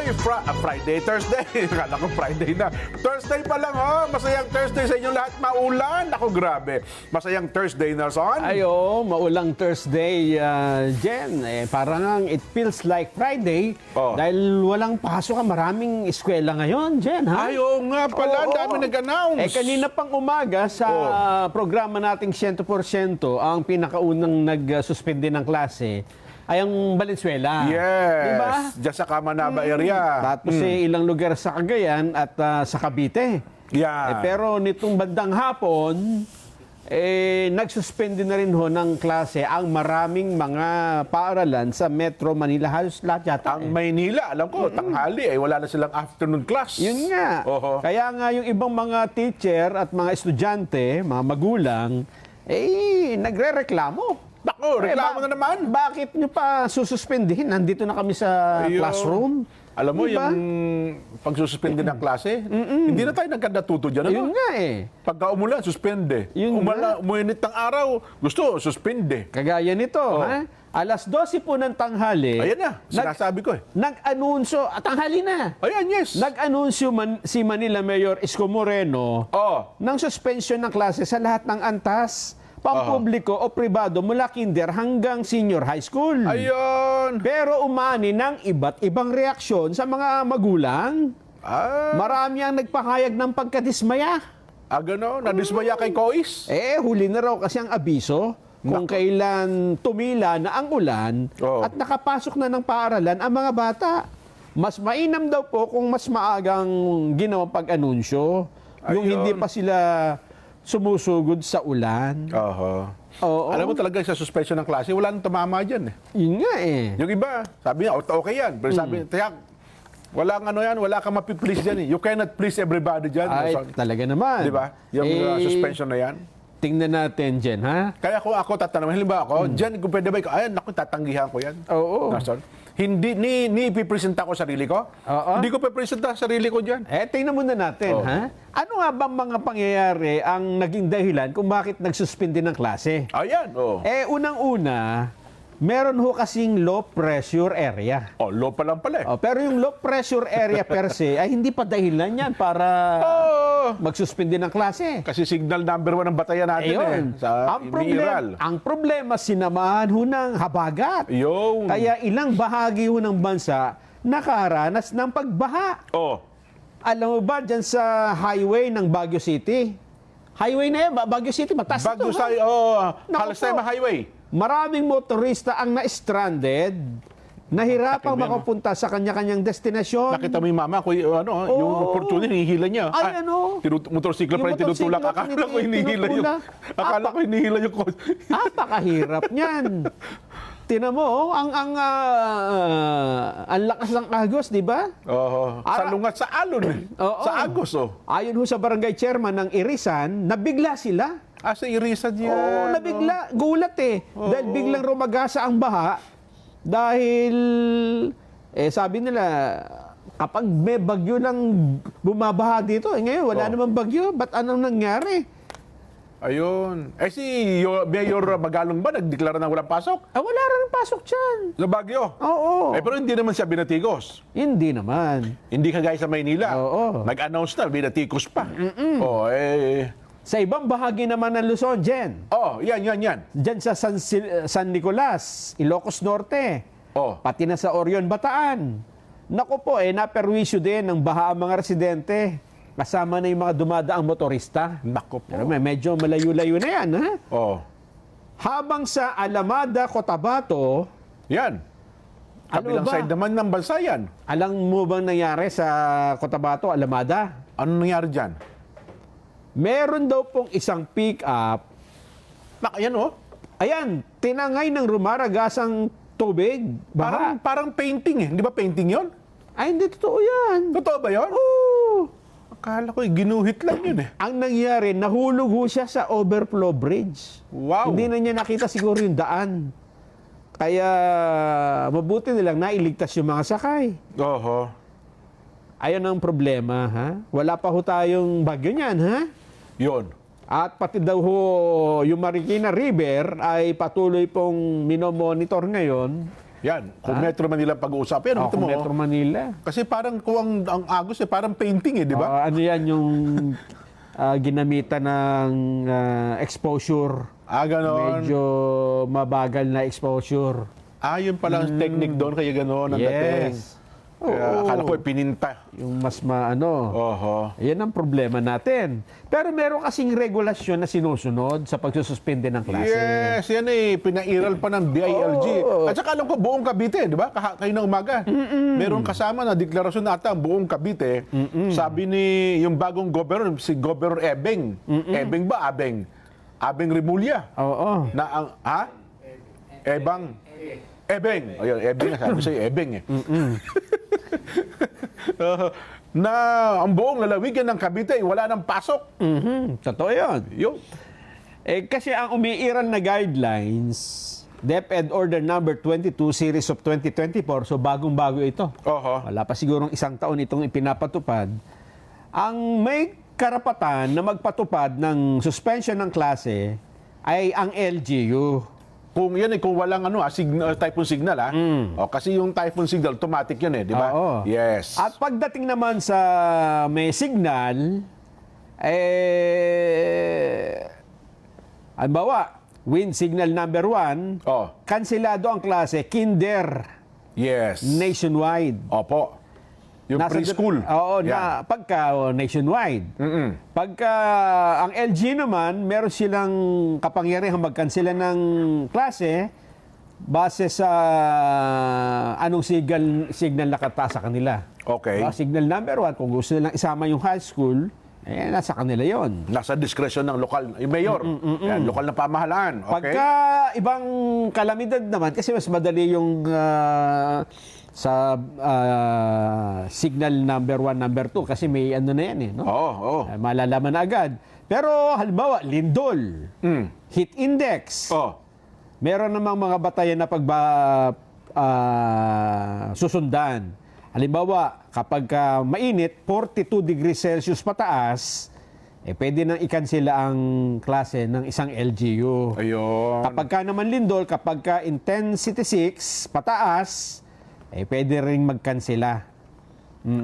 Uy, Friday, Thursday. Kala ko Friday na. Thursday pa lang, oh. Masayang Thursday sa inyong lahat. Maulan. Ako, grabe. Masayang Thursday, Nelson. Ayo, maulang Thursday, Jen. Parang it feels like Friday dahil walang pasok ang maraming eskwela ngayon, Jen, ha? Ayo nga pala, dami nag-announce. Kanina pang umaga sa programa nating 100%, ang pinakaunang nag-suspende ng klase ay ang Valenzuela. Yes. Diba? Diyan sa Kamanaba area. Tapos ilang lugar sa Cagayan at sa Cavite. Yeah. Pero nitong bandang hapon, nagsuspende na rin ho ng klase ang maraming mga paaralan sa Metro Manila. Halos lahat yata. Ang Maynila, alam ko, tanghali, wala na silang afternoon class. Yun nga. Oho. Kaya nga yung ibang mga teacher at mga estudyante, mga magulang, nagre-reklamo. Naku, reklamo na naman. Bakit nyo pa sususpendihin? Nandito na kami sa classroom. Alam mo, Diba? yung pagsususpende ng klase, hindi na tayo nagkandatuto dyan. Yun Ano? nga eh. Pagka umulan, suspende. Yun Umuinit ng araw, gusto, suspende. Kagaya nito, ha? Alas 12 po ng tanghali. Ayan na, sinasabi ko eh. Nag-anunsyo, tanghali na. Ayan, yes. Nag-anunsyo si Manila Mayor Isko Moreno ng suspension ng klase sa lahat ng antas, pampubliko o pribado mula kinder hanggang senior high school. Ayun. Pero umani ng iba't ibang reaksyon sa mga magulang. Marami ang nagpahayag ng pagkadismaya. Gano, nadismaya kay Kois. Huli na raw kasi ang abiso kung kailan tumila na ang ulan at nakapasok na ng paaralan ang mga bata. Mas mainam daw po kung mas maagang ginawang pag-anunsyo. Yung hindi pa sila sumusugod sa ulan. Oo. Alam mo talaga sa suspension ng klase, wala nang tumama dyan eh. Yun nga eh. Yung iba, sabi niya, okay yan. Pero sabi niya, wala yan, wala kang mapiplease dyan eh. You cannot please everybody dyan. Ay, talaga naman. Di ba? Yung suspension na yan. Tingnan natin, Jen, ha? Kaya kung ako tatanungin, halimbawa ako, Jen, kung pwede ba ikaw, ay, naku, tatanggihan ko yan. Oo. Nelson. Hindi, ni ipipresenta ko sarili ko. Hindi ko pipresenta sarili ko dyan. Tingnan muna natin, ha? Ano nga bang mga pangyayari ang naging dahilan kung bakit nagsuspindi ng klase? Ayan, Unang-una, meron ho kasing low pressure area. low pa lang pala eh. Pero yung low pressure area per se ay hindi pa dahilan yan para magsuspindi ng klase. Kasi signal number 1 ang batayan natin sa Miral. Ang problema, sinamahan ho ng habagat. Kaya ilang bahagi ho ng bansa nakaranas ng pagbaha. Alam mo ba dyan sa highway ng Baguio City? Highway na yan, Baguio City, mataas Baguio ito. Halastema Highway. Maraming motorista ang na-stranded, nahirapang makapunta sa kanya-kanyang destinasyon. Nakita mo yung mama ko, yung opportunity, hinihila niya. Motorsiklo pa rin tinutulak. Akala ko hinihila yung... Akala ko hinihila yung... Napakahirap niyan. Tinan mo, ang lakas ng agos, di ba? Salungat sa alon eh. Sa agos, Ayon ho sa barangay chairman ng Irisan, nabigla sila. Sa Irisan yan. Nabigla. Gulat eh. Dahil biglang rumagasa ang baha. Dahil, sabi nila, kapag may bagyo lang bumabaha dito, ngayon wala namang bagyo. Ba't anong nangyari? Ayun. Si Mayor Magalong ba nagdeklara na walang pasok? Wala rin pasok dyan. Sa Baguio? Oo. Pero hindi naman siya binatikos. Hindi naman. Hindi kagaya sa Maynila. Oo. Nag-announce na, binatikos pa. Sa ibang bahagi naman ng Luzon, Jen. Yan. Diyan sa San Nicolas, Ilocos Norte. Pati na sa Orion, Bataan. Naku po, naperwisyo din ng baha ang mga residente. Kasama na yung mga dumadaang motorista. Naku po. Pero medyo malayo-layo na yan, ha? Habang sa Alamada, Cotabato, yan. Kabilang side naman ng bansa yan. Alam mo bang nangyari sa Cotabato, Alamada? Ano nangyari dyan? Meron daw pong isang pick-up. Ayan Ayan, tinangay ng rumaragasang tubig. Baha. Parang painting eh. Hindi ba painting yon? Ay, hindi totoo yan. Totoo ba yun? Oo. Akala ko ginuhit lang yun eh. Ang nangyari, nahulog ho siya sa overflow bridge. Wow. Hindi na niya nakita siguro yung daan. Kaya mabuti nilang nailigtas yung mga sakay. Ayun ang problema, ha? Wala pa ho tayong bagyo niyan, ha? Yun. At pati daw ho, yung Marikina River ay patuloy pong minomonitor ngayon Yan, kung Metro Manila pag-uusapan, Ako, Metro Manila. kasi parang kung ang agos parang painting di ba? Ano yan yung ginamitan ng exposure. Ganon. Medyo mabagal na exposure. Yun pala ang technique doon, kaya gano'n ang dating. Yes. Kaya akala ko pininta. Yung mas Oho. Yan ang problema natin. Pero meron kasing regulasyon na sinusunod sa pagsususpende ng klase. Yes, yan pinairal pa ng DILG. Oo. At saka alam ko, buong Cavite, di ba? Kayo ng umaga. Meron kasama na deklarasyon nata ang buong Cavite. Sabi ni yung bagong governor, si Governor Ebeng. Ebeng ba? Abeng? Abeng Rimulya. Oo. Na ang, Ebang. Ebeng. Ayun, Ebeng na sabi sa'yo, Ebeng na ang buong lalawigan ng Cavite, wala nang pasok. Totoo yun. Yung, Kasi ang umiiral na guidelines, DepEd Order Number 22 Series of 2024, so bagong-bago ito. Oho. Wala pa sigurong isang taon itong ipinapatupad. Ang may karapatan na magpatupad ng suspension ng klase ay ang LGU. Kung yan kung walang typhoon signal kasi yung typhoon signal automatic yan di ba? Oo. Yes. At pagdating naman sa may signal, halimbawa, wind signal number 1, kansilado ang klase, kinder, yes. nationwide. Opo. Yung preschool. Oo, na pagka nationwide. Pagka ang LG naman, meron silang kapangyarihang magkansela ng klase base sa anong signal nakataas sa kanila. Okay. Signal number 1, kung gusto nilang isama yung high school, nasa kanila yon. Nasa diskresyon ng lokal, yung mayor. Yan, lokal na pamahalaan. Okay. Pagka ibang kalamidad naman, kasi mas madali yung sa signal number 1, number 2, kasi may na yan no? Oo. Malalaman na agad. Pero halimbawa, lindol, heat index, meron namang mga batayan na susundan. Halimbawa, kapag mainit, 42 degrees Celsius pataas, pwede nang ikansela ang klase ng isang LGU. Ayun. Kapag ka naman lindol, kapag ka intensity 6 pataas, pwede rin magkansela.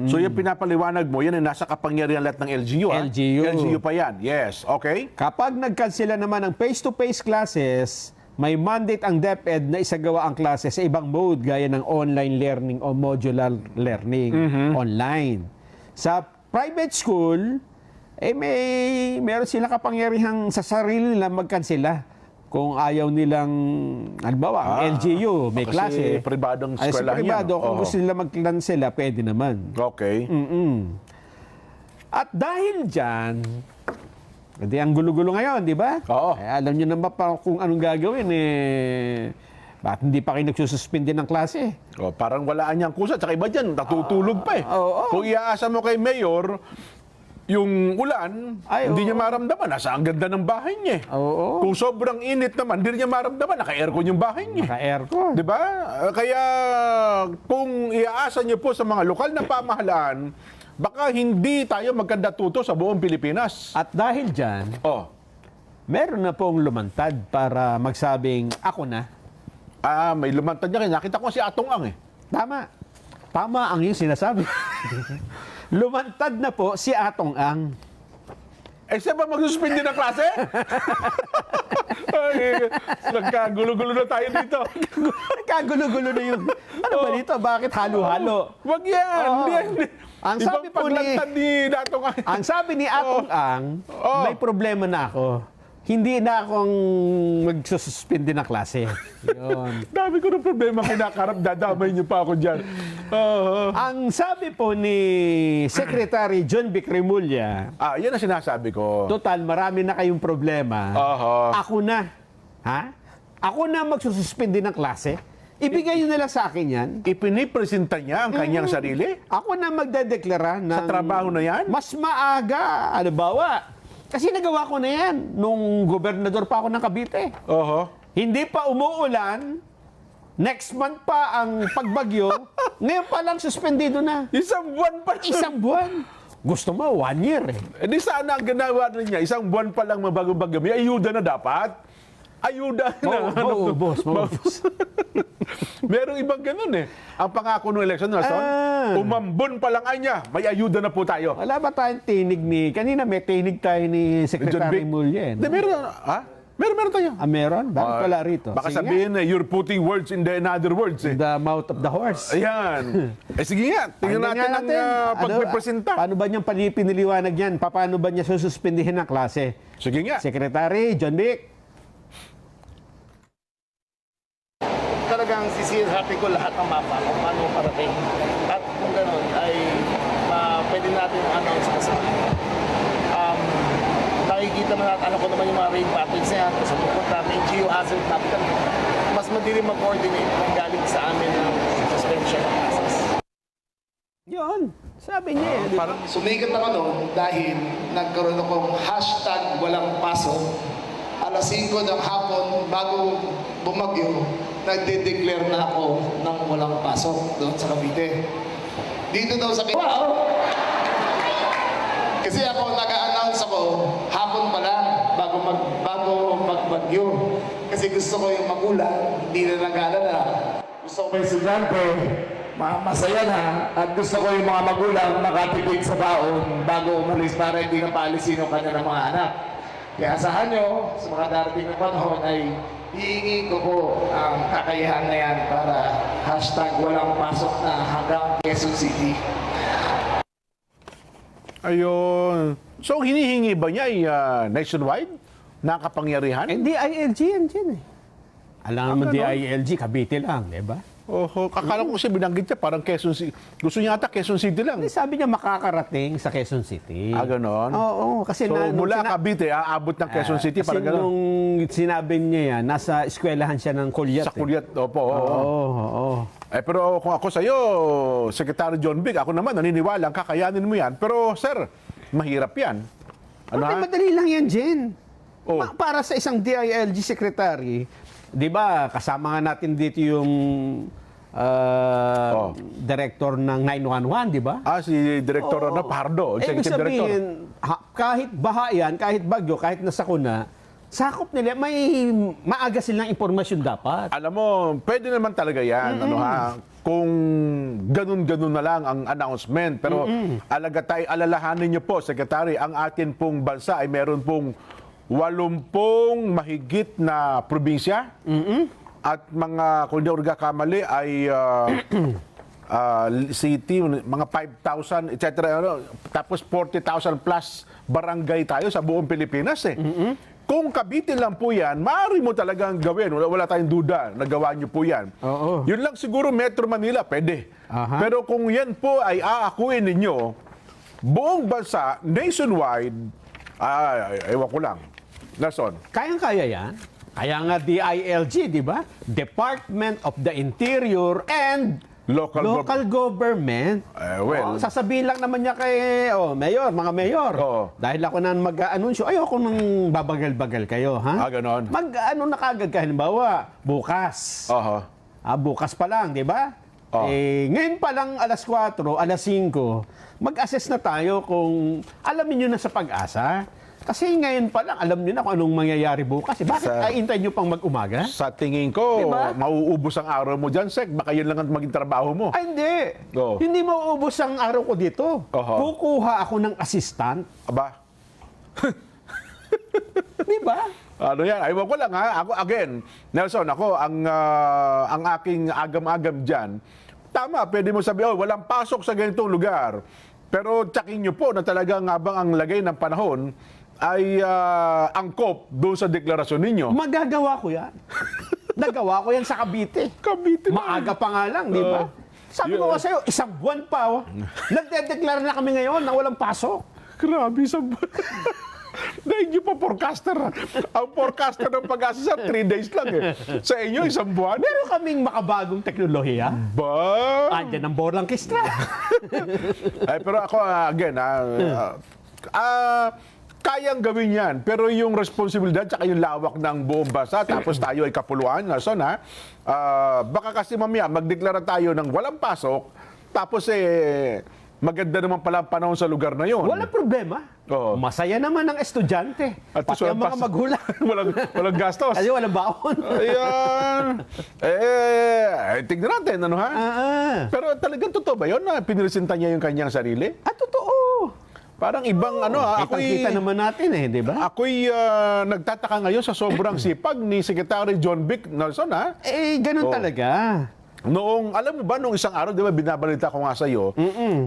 So yung pinapaliwanag mo, yan ay nasa kapangyarihan lahat ng LGU. LGU. LGU pa yan. Yes. Okay. Kapag nagkansela naman ang face-to-face classes, may mandate ang DepEd na isagawa ang klase sa ibang mode gaya ng online learning o modular learning online. Sa private school, meron sila kapangyarihang sa sarili nila magkansela. Kung ayaw nilang, halimbawa, ang LGU, may klase. Pribadong Sa eskwelahan pribado, yan. kung gusto nila magkansela, pwede naman. Okay. At dahil dyan, hindi ang gulo-gulo ngayon, di ba? Oo. Alam nyo naman pa kung anong gagawin bakit hindi pa kayo nagsususpindi ng klase? Parang walaan niyang kusa. Tsaka iba dyan, natutulog pa Kung iaasa mo kay Mayor, yung ulan, hindi niya maramdaman. Nasa ang ganda ng bahay niya. Kung sobrang init naman, hindi niya maramdaman. Naka-aircon yung bahay niya. Naka-aircon. Di ba? Kaya kung iaasa niyo po sa mga lokal na pamahalaan, baka hindi tayo magkandatuto sa buong Pilipinas. At dahil dyan, meron na pong lumantad para magsabing, ako na. May lumantad niya. Nakita ko si Atong Ang Tama. Tama ang yung sinasabi. Lumantad na po si Atong Ang. Siya ba magsuspindi ng klase? Nagkagulo-gulo na tayo dito. Nagkagulo-gulo na yung, ano ba dito? Bakit halo-halo? Wag yan. Ang sabi po ang sabi ni Atong Ang, may problema na ako. Hindi na akong magsususpindi ng klase. Yun. Dami ko ng problema kinakarap. Dadamay niyo pa ako dyan. Ang sabi po ni Secretary John Vic Remulla, yan ang sinasabi ko. total, marami na kayong problema. Ako na. Ako na magsususpindi ng klase. Ibigay nyo na lang sa akin yan. Ipinipresenta niya ang kanyang sarili? Ako na magdedeklara ng... Sa trabaho na yan? Mas maaga. Halimbawa, kasi nagawa ko na yan nung gobernador pa ako ng Cavite. Hindi pa umuulan, next month pa ang pagbagyo, ngayon pa lang suspendido na. Isang buwan pa lang. Isang buwan. Gusto mo, 1 year Di sana ang ginawa niya, isang buwan pa lang mabagong-bagyo. May ayuda na dapat. ayuda na. Maubos. Merong ibang ganun eh. Ang pangako ng election na umambon pa lang anya, may ayuda na po tayo. Wala ba tayong tinig kanina may tinig tayo ni Secretary Mulya. Hindi, meron. Meron tayo. Meron? Bakit pala rito? Baka Sige sabihin you're putting words in other words eh. the mouth of the horse. Ayan. Sige nga, tingnan natin ang pagpipresenta. Paano ba niyang piniliwanag yan? Paano ba niya sususpindihin ng klase? Sige nga. Secretary John Vic. Talagang sisirhati ko lahat ng mapa kung paano parating. At kung gano'n ay pwede natin announce kasi nakikita mo natin, ko naman yung mga rain patterns na yan. Kasi bukod natin yung geohazard natin, mas madilim mag-coordinate kung galing sa amin ng suspension ng classes. Yun. Sabi niya eh. Parang sumikat ako noon dahil nagkaroon akong hashtag walang pasok. Alas 5 ng hapon bago bumagyo, nagde-declare na ako ng walang pasok doon sa Cavite. Dito daw sa Wow! Kasi ako, nag-a-announce ako hapon pa lang bago magbagyo. Kasi gusto ko yung magulang, hindi na nag-aalala. Gusto ko yung estudyante, masaya na. At gusto ko yung mga magulang makatipid sa baon bago umalis para hindi na paalisin yung kanya ng mga anak. Kaya asahan nyo, sa mga darating na panahon ay hihingi ko po ang kakayahan na yan para hashtag walang pasok na hanggang Quezon City. Ayun. So, hinihingi ba niya ay nationwide na kapangyarihan? DILG yan dyan eh. Alam mo DILG, Cavite lang, di ba? Kakala ko kasi binanggit niya parang Quezon City. Gusto niya ata Quezon City lang. Hindi, sabi niya makakarating sa Quezon City. Ganon? Oo, kasi so, mula Cavite, aabot ng Quezon City, kasi parang ganon. nung sinabi niya yan, nasa eskwelahan siya ng Kulyat. Sa Kulyat, opo. Oo. Pero kung ako sa'yo, Secretary John Vic, ako naman naniniwala, kakayanin mo yan. Pero, sir, mahirap yan. Madali lang yan, Jen. Oh. Para sa isang DILG secretary, di ba, kasama nga natin dito yung director ng 911, di ba? Si Director Pardo, Ibig Executive Director. sabihin, kahit baha yan, kahit bagyo, kahit nasakuna, sakop nila, may maaga silang impormasyon dapat. Alam mo, pwede naman talaga yan. Kung ganun-ganun na lang ang announcement. Pero alalahanin niyo po, Secretary, ang atin pong bansa ay meron pong 80 mahigit na probinsya. At mga, kung di orga kamali, ay city, mga 5,000, etc. Tapos 40,000 plus barangay tayo sa buong Pilipinas eh. Kung Cavite lang po yan, maaari mo talagang gawin. Wala tayong duda. Nagawa niyo po yan. Oo. Yun lang siguro Metro Manila, pwede. Pero kung yan po ay aakuin ninyo, buong bansa, nationwide, ewan ko lang. Nelson. Kayang-kaya yan. Kaya nga DILG, di ba? Department of the Interior and Local Government. Sasabihin lang naman niya kay mayor, mga mayor. Dahil ako na mag-anunsyo, ayoko nang babagal-bagal kayo, ha? Ganon. Mag-ano na kagad ka, halimbawa, bukas. Bukas pa lang, di ba? Ngayon pa lang alas 4, alas 5, mag-assess na tayo kung alamin nyo na sa pag-asa. Kasi ngayon pa lang, alam niyo na kung anong mangyayari bukas. Bakit aintay niyo pang mag-umaga? Sa tingin ko, diba? Mauubos ang araw mo dyan, Sek. Baka yun lang ang maging trabaho mo. Ay, hindi. Hindi mauubos ang araw ko dito. Kukuha ako ng assistant. Aba? Di ba? Ano yan? Ayaw ko lang ha. Ako, again, Nelson, ako, ang aking agam-agam dyan, tama, pwede mo sabihin, walang pasok sa ganitong lugar. Pero tsakin nyo po na talagang habang ang lagay ng panahon, ay angkop doon sa deklarasyon ninyo. Magagawa ko yan. Nagawa ko yan sa Cavite. Maaga pa nga lang, di ba? Sabi ko nga sa'yo, isang buwan pa. Nagdedeklara na kami ngayon na walang pasok. Grabe, isang buwan. Dahil nyo pa forecaster. Ang forecaster ng Pag-asa sa 3 days lang eh. Sa inyo, isang buwan. Meron kaming makabagong teknolohiya. Andyan ang borlang kistra. Pero ako, again, kayang gawin yan. Pero yung responsibilidad tsaka yung lawak ng buong bansa, tapos tayo ay kapuluan, baka kasi mamaya magdeklara tayo ng walang pasok, tapos maganda naman pala ang panahon sa lugar na yon. Walang problema. Oo. Masaya naman ang estudyante. At Pati ang mga magulang. walang gastos. Kasi walang baon. Ayan. Tignan natin, ano ha? Pero talagang totoo ba yun na pinilisinta niya yung kanyang sarili? Totoo. Parang ibang Kitang-kita naman natin di ba? Ako'y nagtataka ngayon sa sobrang sipag ni Secretary John Vic Nelson, ha? Ganun talaga. Noong, alam mo ba, noong isang araw, di ba, binabalita ko nga sa'yo,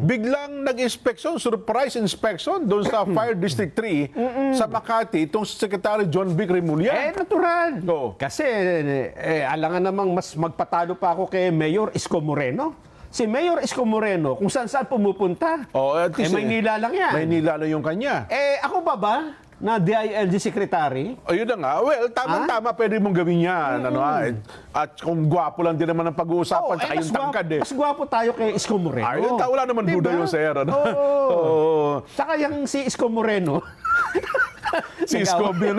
biglang nag-inspection, surprise inspection doon sa Fire District 3 sa Makati, itong Secretary John Vic Remulla. Natural. Oo. Kasi, alangan namang mas magpatalo pa ako kay Mayor Isko Moreno. Si Mayor Isko Moreno, kung saan-saan pumupunta. At least, Maynila lang yan. Maynila lang yung kanya. Ako ba na DILG Secretary? Ayun na nga. Well, tama-tama, pwede mong gawin yan. At kung gwapo lang din naman ang pag-uusapan, tsaka yung tangkad eh. Mas gwapo tayo kay Isko Moreno. Ayun, wala naman duda yun, sir. Oo. Tsaka yung si Isko Moreno. Si Isko yun.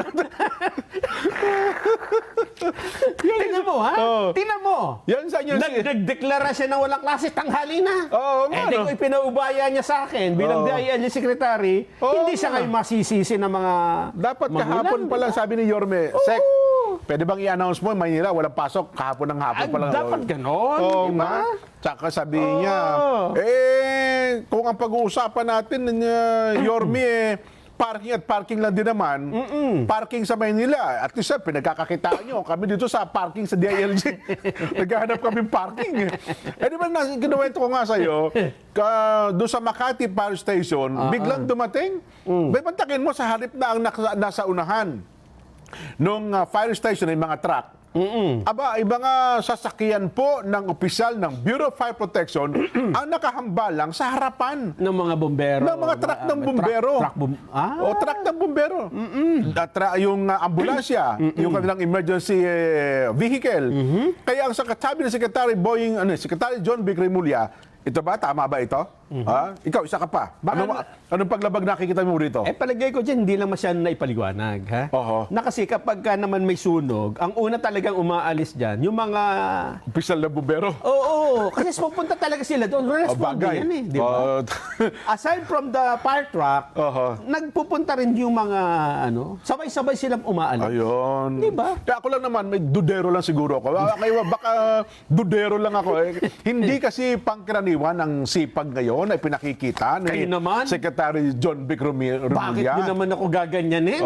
Tingnan mo, ha? Tingnan mo. Yan sa inyo. Nagdeklara siya ng walang klase, tanghali na. Oo, nga, Di ko ipinaubaya niya sa akin bilang DILG Secretary, hindi siya kayo masisisi ng mga Dapat magulang, kahapon pa lang, diba? sabi ni Yorme, Sek, pwede bang i-announce mo, Maynila, walang pasok, kahapon ng hapon pa lang. Dapat ganon, Oo di ba? nga. Tsaka sabihin niya, kung ang pag-uusapan natin, Yorme, parking at parking lang din naman. Parking sa Maynila. At least, pinagkakakitaan nyo. Kami dito sa parking sa DILG. Naghahanap kami parking. Di ba, kinuwento ko nga sa'yo, doon sa Makati Power Station, biglang dumating. May pantakin mo sa harip na ang nasa unahan nung fire station ay mga truck. Aba, ay mga sasakyan po ng opisyal ng Bureau of Fire Protection ang nakahambalang sa harapan ng mga bombero. ng mga truck ng bombero. Truck ng bombero. Yung ambulansya, yung kanilang emergency vehicle. Kaya ang sabi ng Secretary John Vic Remulla, ito ba? Tama ba ito? Ikaw, isa ka pa. Anong paglabag nakikita mo rito? Palagay ko dyan, hindi lang masyadong naipaliwanag. Ha? Na kasi kapag ka naman may sunog, ang una talagang umaalis dyan, yung mga... Opisyal na bumbero. Oo, kasi pupunta talaga sila doon. Responde yan di ba? Aside from the fire truck, nagpupunta rin yung mga, sabay-sabay silang umaalis. Ayun. Di ba? Kaya ako lang naman, may dudero lang siguro ako. Baka dudero lang ako. Hindi kasi pangkaraniwan ang sipag ngayon ay pinakikita ni Secretary John Vic Remulla. Bakit din naman ako gaganyanin?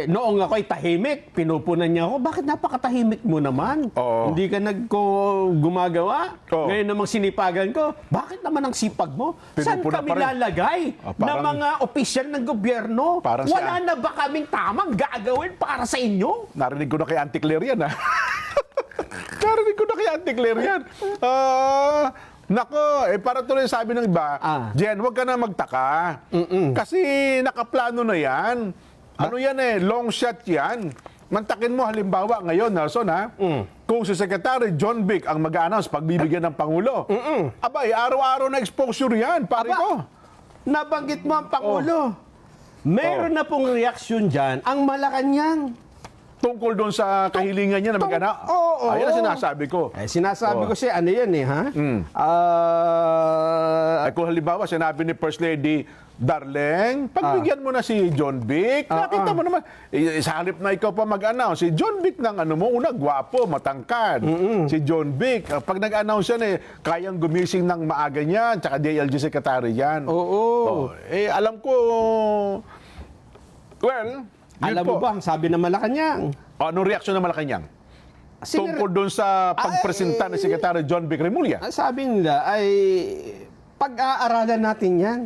Noong ako ay tahimik, pinupunan niya ako, bakit napakatahimik mo naman? Hindi ka gumagawa? Ngayon namang sinipagan ko, bakit naman ang sipag mo? Saan kami lalagay ng mga opisyal ng gobyerno? Wala na ba kaming tamang gagawin para sa inyo? Narinig ko na kay Auntie Claire yan, ha? Narinig ko na kay Auntie Claire yan. Nako, para tuloy sabi ng iba, Jen, huwag ka na magtaka. Kasi nakaplano na yan. Ano yan long shot yan. Mantakin mo halimbawa ngayon, Nelson, ha? Kung si Secretary John Vic ang mag-announce pagbibigyan ng Pangulo, abay, araw-araw na exposure yan, pare ko. Nabanggit mo ang Pangulo. Meron na pong reaksyon dyan ang Malacanang. Tungkol doon sa kahilingan niya na mag-anak. Ayan ang sinasabi ko. Sinasabi ko siya, ano yan ha? Ay kung halimbawa, sinabi ni First Lady, Darleng, pagbigyan mo na si John Vic. Nakita mo naman, sa halip na ikaw pa mag-announce, si John Vic ng una, gwapo, matangkad. Si John Vic, pag nag-announce yan, kayang gumising ng maaga niyan, tsaka DILG Secretary yan. Alam ko, alam mo ba, ang sabi ng Malacanang? Anong reaksyon ng Malacanang? Tungkol doon sa pagpresenta ni Secretary John Vic Remulla? Sabi nila ay pag-aaralan natin yan.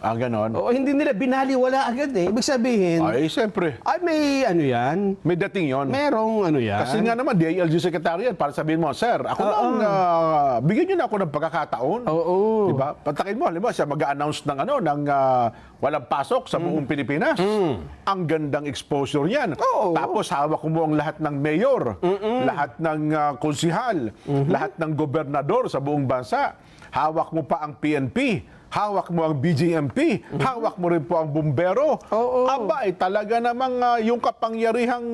Ganon? Hindi nila binaliwala agad Ibig sabihin, Ay, siyempre. may yan. May dating yon. Merong yan. Kasi nga naman, DILG Secretary yan, para sabihin mo, Sir, ako lang, bigyan nyo na ako ng pagkakataon. Diba? Patakin mo, halimbawa, siya mag-a-announce ng walang pasok sa buong Pilipinas. Ang gandang exposure yan. Tapos hawak mo ang lahat ng mayor, lahat ng konsihal, lahat ng gobernador sa buong bansa. Hawak mo pa ang PNP. Hawak mo ang BGMP, hawak mo rin po ang bumbero. Abay, talaga namang yung kapangyarihang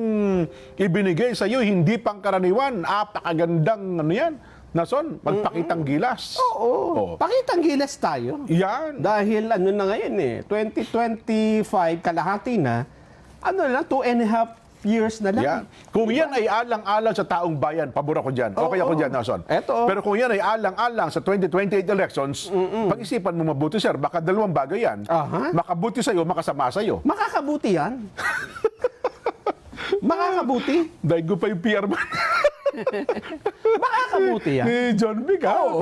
ibinigay sa iyo, hindi pangkaraniwan. Apakagandang yan, Nason, magpakitang gilas. Oo. Pakitang gilas tayo. Yan. Dahil ano na ngayon 2025, kalahati na, 2.5 years na lang. Yan. Kung yan ay alang-alang sa taong bayan, pabor ako dyan. Okay ako dyan, Nason. Eto. Pero kung yan ay alang-alang sa 2028 elections, pag-isipan mo mabuti, sir. Baka dalawang bagay yan. Aha. Makabuti sa'yo, makasama sa'yo. Makakabuti yan. Makakabuti. Dahil ko pa yung PR man. Makakabuti yan. Ni John Vic, ha? Oo.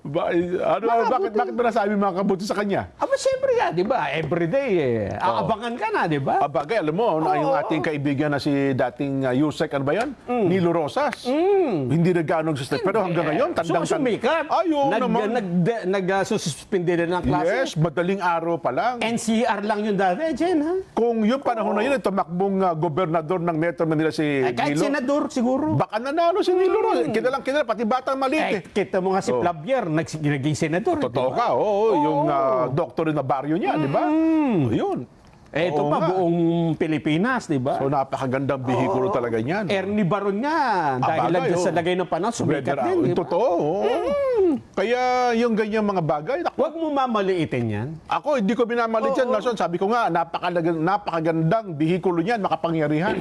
Bakit mo nasabi makabuti sa kanya? Siyempre nga, di ba? Everyday aabangan ka na, di ba? Bagay, alam mo, na yung ating kaibigan na si dating Yusek, ano ba yun? Nilo Rosas. Hindi nagkaanong sustain. Pero hanggang ngayon, tandang sumikat. Ayun naman. Nag-suspindi din ng klase. Yes, madaling araw pa lang. NCR lang yun dati, Jen, ha? Kung yung panahon na yun, tumakbong gobernador ng Metro Manila si Kahit Nilo. senador, siguro. Baka nanalo si Nilo Rosas. Kinala, pati batang maliit eh. Kita mo nga si Flavier, naging senador. Totoo ka, yung doktor na baryo niya, di ba? Yun. Ito Oo pa, nga. buong Pilipinas, di ba? So napakagandang bihikulo talaga niyan. Ernie Baron nga, dahil lang bagay, sa lagay ng panahon, sumikat Weather din, out. di ba? Totoo. Kaya yung ganyang mga bagay, Huwag mo mamaliitin yan. ako hindi ko minamalit yan, Nason. Sabi ko nga, napakagandang bihikulo niyan, makapangyarihan.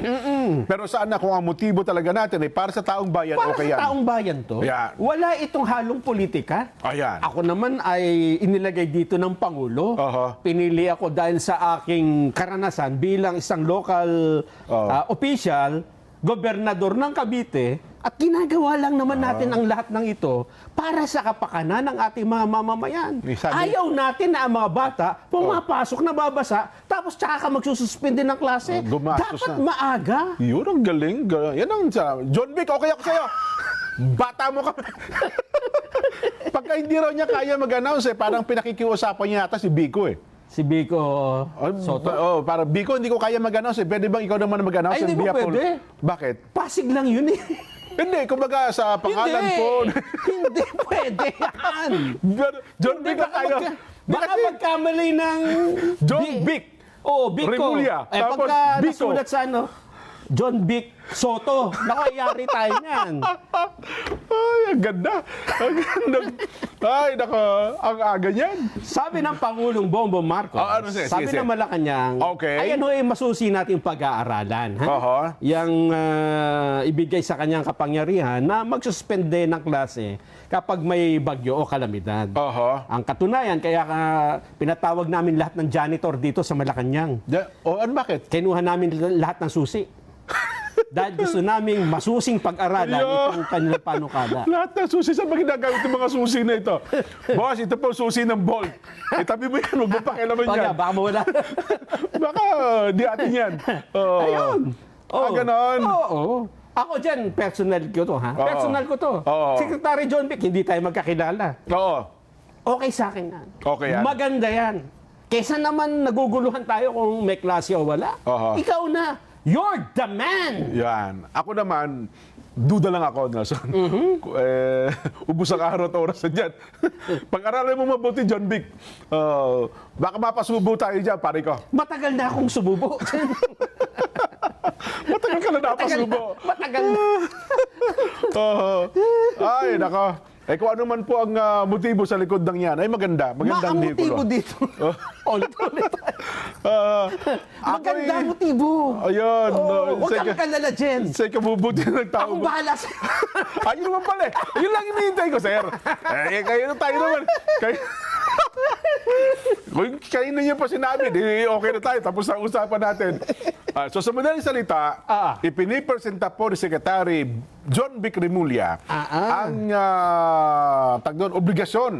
Pero saan na kung ang motibo talaga natin ay para sa taong bayan, Para okay sa yan. taong bayan to, Yan. wala itong halong politika. Ayan. Ako naman ay inilagay dito ng Pangulo. Aha. Pinili ako dahil sa aking karanasan bilang isang local official, gobernador ng Cavite, at ginagawa lang naman natin ang lahat ng ito para sa kapakanan ng ating mga mamamayan. Ayaw natin na ang mga bata pumapasok na babasa, tapos tsaka ka magsususpindi ng klase. Gumastos Dapat na. maaga. Yun ang galing. Yan ang John Vic, okay ako sa'yo. Bata mo ka. Pagka hindi raw niya kaya mag-announce, parang pinakikiusapan niya yata si Biko eh. Si Biko Soto. Para Biko, hindi ko kaya mag-announce eh. Pwede bang ikaw naman mag-announce? Ay, hindi mo pwede. Bakit? Pasig lang yun eh. Hindi, kumbaga sa pangalan Hindi. po. Hindi pwede yan. John Vic na tayo. Baka magkamali ng... John Vic. Biko. Remulla. Tapos Tapos Biko. nasulat sa John Vic Soto. Naku, yari tayo niyan. Ay, ang ganda. Ang ganda. Ay, nako. Ang aga niyan. Sabi ng Pangulong Bongbong Marcos, Sige, sabi sige. ng Malacanang, Okay. ayan ho, masusi natin pag-aaralan. Ha? Oho. Yang ibigay sa kanyang kapangyarihan na magsuspende ng klase kapag may bagyo o kalamidad. Oho. Ang katunayan, kaya pinatawag namin lahat ng janitor dito sa Malacanang. Ano bakit? Kinuha namin lahat ng susi. Dahil gusto naming masusing pag-aralan itong kanilang panukala. Lahat ng susi, saan ba ginagamit yung mga susi na ito? Boss, ito po susi ng Bolt. Itabi mo yan, huwag mo pakialaman yan. Baka mawala. Baka di atin yan. Ayun. Ganon. Oo. Ako dyan, personal ko to, ha? Oo. Personal ko to. Oo. Secretary John Vic, hindi tayo magkakilala. Oo. Okay sa akin yan. Okay yan. Maganda yan. Kesa naman naguguluhan tayo kung may klase o wala. Oo. Ikaw na. You're the man! Yan. Ako naman, duda lang ako, Nelson. Ubus ang araw at oras na dyan. Pag-aralan mo mabuti, John Vic. Baka mapasubo tayo dyan, pare ko. Matagal na akong sumubo. Matagal ka na napasubo. Matagal na. Ay, nako. Kung ano man po ang motibo sa likod ng yan, ay maganda. Magandang Ang motibo bikulo. dito. Ulit-ulit. Maganda Ako'y- motibo. Ayun. Huwag kang kalala, Jen. Sa kabubuti ng tao. Ako bahala sa... Ayun naman pala eh. Yun lang hinihintay ko, sir. Kayo na tayo naman. Kung kayo na niyo pa sinabi, di okay na tayo. Tapos na usapan natin. So sa madaling salita, ipinipresenta po ni Secretary John Vic Remulla ang obligasyon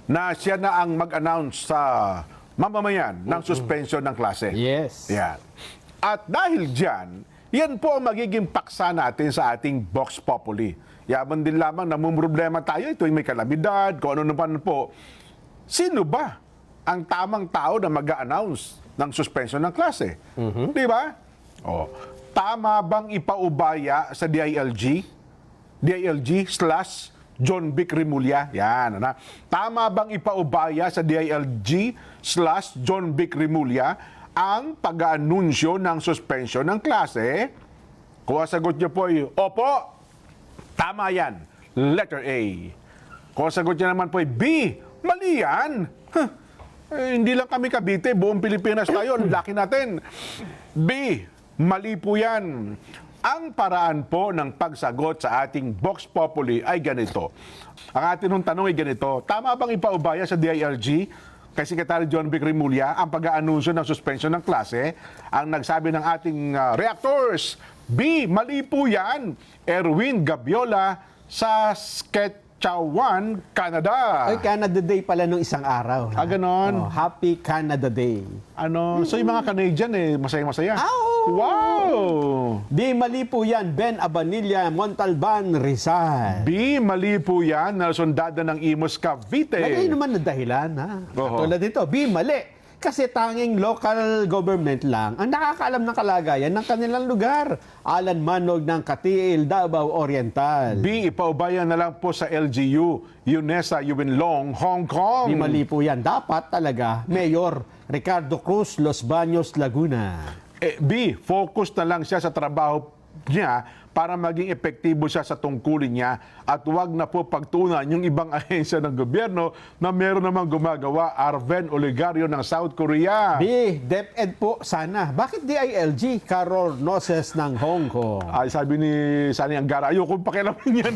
na siya na ang mag-announce sa mamamayan ng suspension ng klase. Yes. Yan. At dahil dyan, yan po ang magiging paksa natin sa ating Vox Populi. Yaman din lamang na problema tayo, ito may kalamidad, kung ano naman po. Sino ba ang tamang tao na mag-a-announce ng suspension ng klase? Di ba? Tama bang ipaubaya sa DILG/John Vic Remulla? Yan. Tama bang ipaubaya sa DILG/John Vic Remulla ang pag-aanunsyo ng suspension ng klase? Kung ang sagot niyo po ay, opo, Tama yan. Letter A. Kung ang sagot niya naman po ay B. Mali yan. Hindi lang kami Cavite, buong Pilipinas tayo. Ang laki natin. B. Mali po yan. Ang paraan po ng pagsagot sa ating Vox Populi ay ganito. Ang ating tanong ay ganito. Tama bang ipaubaya sa DILG kay Secretary John Vic Remulla ang pag-aanunsyo ng suspension ng klase? Ang nagsabi ng ating reactors, B. Mali po yan. Erwin Gabiola sa Saskatchewan, Canada. Ay, Canada Day pala nung isang araw. Ganon. Happy Canada Day. So yung mga Canadian masaya-masaya. Oo. Wow! Di mali po yan, Ben Abanilla, Montalban, Rizal. B. Mali po yan, Nelson Dada ng Imus, Cavite. Lagay naman na dahilan, ha? Oo. Tulad dito, B, mali. Kasi tanging local government lang ang nakakaalam ng kalagayan ng kanilang lugar. Alan Manog ng Katiil, Davao Oriental. B. Ipaubayan na lang po sa LGU, UNESA, Yunlong, Hong Kong. Di mali po yan. Dapat talaga, Mayor Ricardo Cruz, Los Baños, Laguna. B. Focus na lang siya sa trabaho niya para maging epektibo siya sa tungkulin niya at huwag na po pagtunan yung ibang ahensya ng gobyerno na meron namang gumagawa. Arven Oligario ng South Korea. B, DepEd po sana. Bakit DILG? Carol Noses ng Hong Kong. Ay, sabi ni Sani Angara, ayoko pakialaman yan.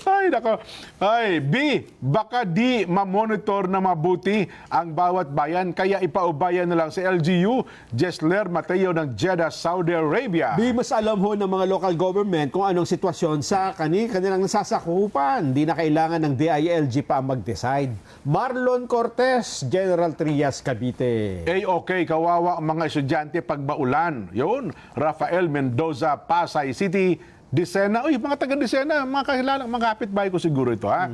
Ay, nako. Ay, B, baka di mamonitor na mabuti ang bawat bayan, kaya ipaubayan na lang sa LGU. Jesler Mateo ng Jeddah, Saudi Arabia. B, mas alam ho ng mga local government kung anong sitwasyon sa kanilang nasasakupan. Hindi na kailangan ng DILG pa mag-decide. Marlon Cortez, General Trias, Cavite. Okay, kawawa ang mga estudyante pag maulan. Yun, Rafael Mendoza, Pasay City, Disena. Uy, mga taga-Disena, mga kakilala, mga kapitbahay ko siguro ito, ha?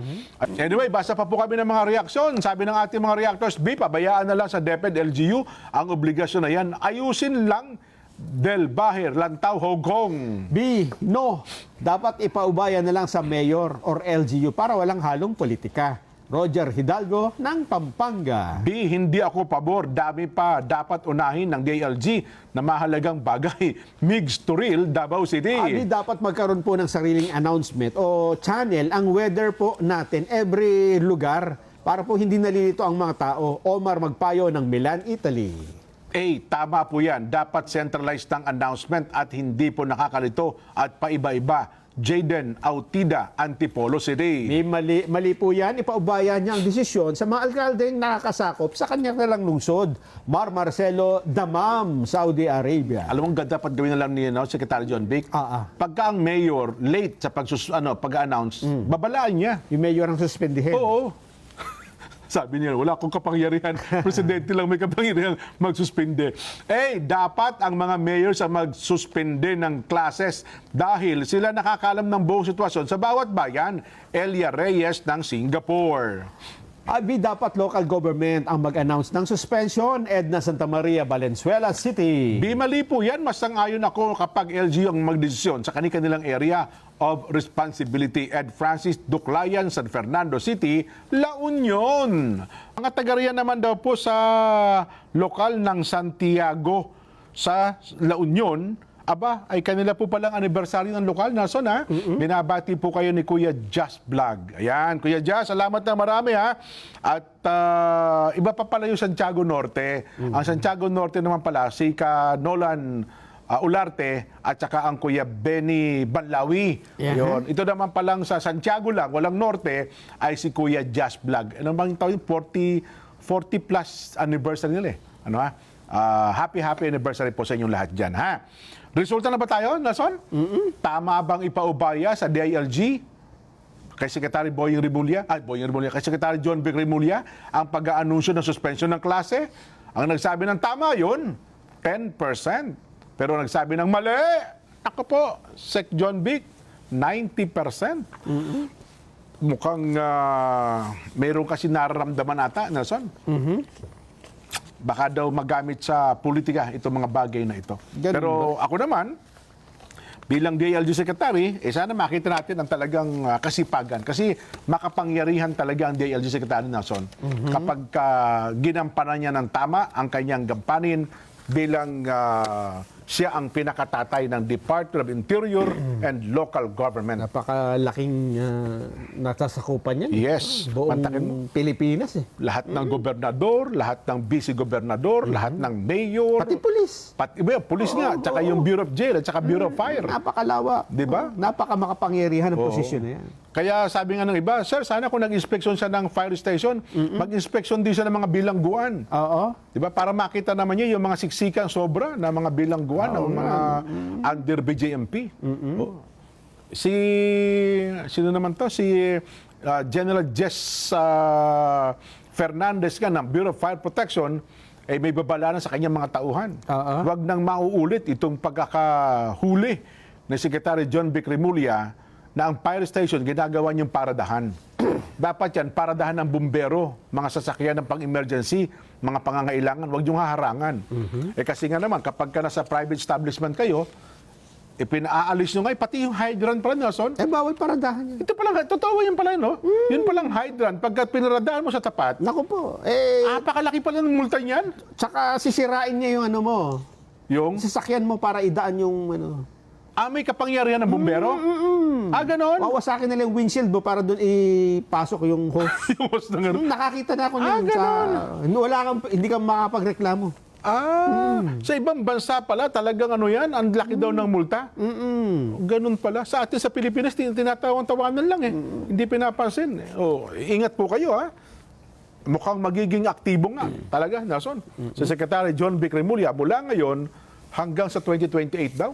Anyway, basa pa po kami ng mga reaksyon. Sabi ng ating mga reactors, B, pabayaan na lang sa DepEd LGU ang obligasyon na yan. Ayusin lang Del Bahir, Lantaw, Hong Kong. B, no. Dapat ipaubayan na lang sa mayor or LGU para walang halong politika. Roger Hidalgo ng Pampanga. B, hindi ako pabor. Dami pa dapat unahin ng DILG na mahalagang bagay. Migs Turil, Davao City. B, dapat magkaroon po ng sariling announcement o channel ang weather po natin every lugar para po hindi nalilito ang mga tao. Omar Magpayo ng Milan, Italy. A, tama po yan. Dapat centralized ang announcement at hindi po nakakalito at paiba-iba. Jaden Autida, Antipolo City. Mali po yan. Ipaubayan niya ang desisyon sa mga alkaldeng nakakasakop sa kanyang nalang lungsod. Mar Marcelo Damam, Saudi Arabia. Alam mo, ganda dapat gawin na lang ni Secretary John Vic. Pagka ang mayor late sa pag-announce, babalaan niya. Yung mayor ang suspendihin. Oo. Sabi niya, wala akong kapangyarihan. Presidente lang may kapangyarihan magsuspende. Dapat ang mga mayors ang magsuspende ng classes dahil sila nakakalam ng buong sitwasyon sa bawat bayan. Elia Reyes ng Singapore. B, dapat local government ang mag-announce ng suspension. Edna Santa Maria, Valenzuela City. B, mali po yan. Mas sang-ayon ako kapag LGU ang magdesisyon sa kanilang area of responsibility. Ed Francis Duclayan, San Fernando City, La Union. Mga taga-riyan naman daw po sa lokal ng Santiago sa La Union, ay kanila po palang anibersaryo ng lokal, Nelson, ha? Binabati po kayo ni Kuya Jazz Vlog. Ayan, Kuya Jazz, salamat na marami, ha? At iba pa pala yung Santiago Norte. Ang Santiago Norte naman pala, si Ka Nolan Ularte at saka ang Kuya Benny Banlawi. Yun. Ito naman palang sa Santiago lang, walang Norte, ay si Kuya Jazz Vlog. Ano bang tawag? 40 plus anniversary nila, Ano, ha? Happy anniversary po sa inyong lahat dyan, ha? Resulta na ba tayo, Nelson? Tama bang ipaubaya sa DILG kay Secretary kay Secretary John Vic Remulla ang pag-aanunsyo ng suspension ng klase? Ang nagsabi ng tama yun, 10%. Pero nagsabi ng mali, ako po, Sec John Vic, 90%. Mukhang mayroon kasi nararamdaman ata, Nelson. Baka daw magamit sa politika itong mga bagay na ito. Pero ako naman, bilang DILG Secretary, sana makita natin ang talagang kasipagan. Kasi makapangyarihan talaga ang DILG Secretary, Nelson. Kapag ginampanan niya ng tama ang kanyang gampanin bilang siya ang pinakatatay ng Department of Interior and Local Government. Napakalaking nasasakupan yan. Yes. Mantakin mo. Buong Pilipinas eh. Lahat ng gobernador, lahat ng vice-gobernador, lahat ng mayor. Pati pulis. Pulis nga, tsaka yung Bureau of Jail, at tsaka Bureau of Fire. Napakalawak. Di ba? Napakamakapangyarihan ng posisyon na yan. Kaya sabi nga ng iba, sir, sana kung nag-inspeksyon siya ng fire station, mag-inspeksyon din siya ng mga bilangguan. Oo. Di ba? Para makita naman niya yung mga siksikan sobra na mga bilangguan ng mga under BJMP. Oh. Sino naman to? Si General Jess Fernandez ka ng Bureau of Fire Protection, ay may babala na sa kanyang mga tauhan. Huwag nang mauulit itong pagkakahuli ni Secretary John Vic Remulla na ang fire station ginagawa niyong paradahan. Dapat yan, paradahan ng bumbero, mga sasakyan ng pang-emergency, mga pangangailangan, huwag niyong haharangan. Kasi nga naman, kapag ka nasa private establishment kayo, pinaalis nyo nga, pati yung hydrant pala, Nelson. Bawal paradahan yan. Ito pala, totoo yun pala, no? Yun palang hydrant. Pagka pinaradahan mo sa tapat, Naku po. apakalaki pala ng multa niyan. Tsaka sisirain niya yung ano mo. Yung, Sasakyan mo para idaan yung ano. may kapangyarihan ng bumbero? Ganon? Wawasakin nila yung windshield mo para doon ipasok yung hose. Yung host na gano'n. Nakakita na ako niyan hindi ka makapagreklamo. Sa ibang bansa pala, talagang ano yan, ang laki daw ng multa. Ganun pala. Sa atin sa Pilipinas, tinatawang-tawanan lang eh. Hindi pinapansin. Ingat po kayo ha. Mukhang magiging aktibo nga. Talaga, Nelson. Si Secretary John Vic Remulla, mula ngayon hanggang sa 2028 daw.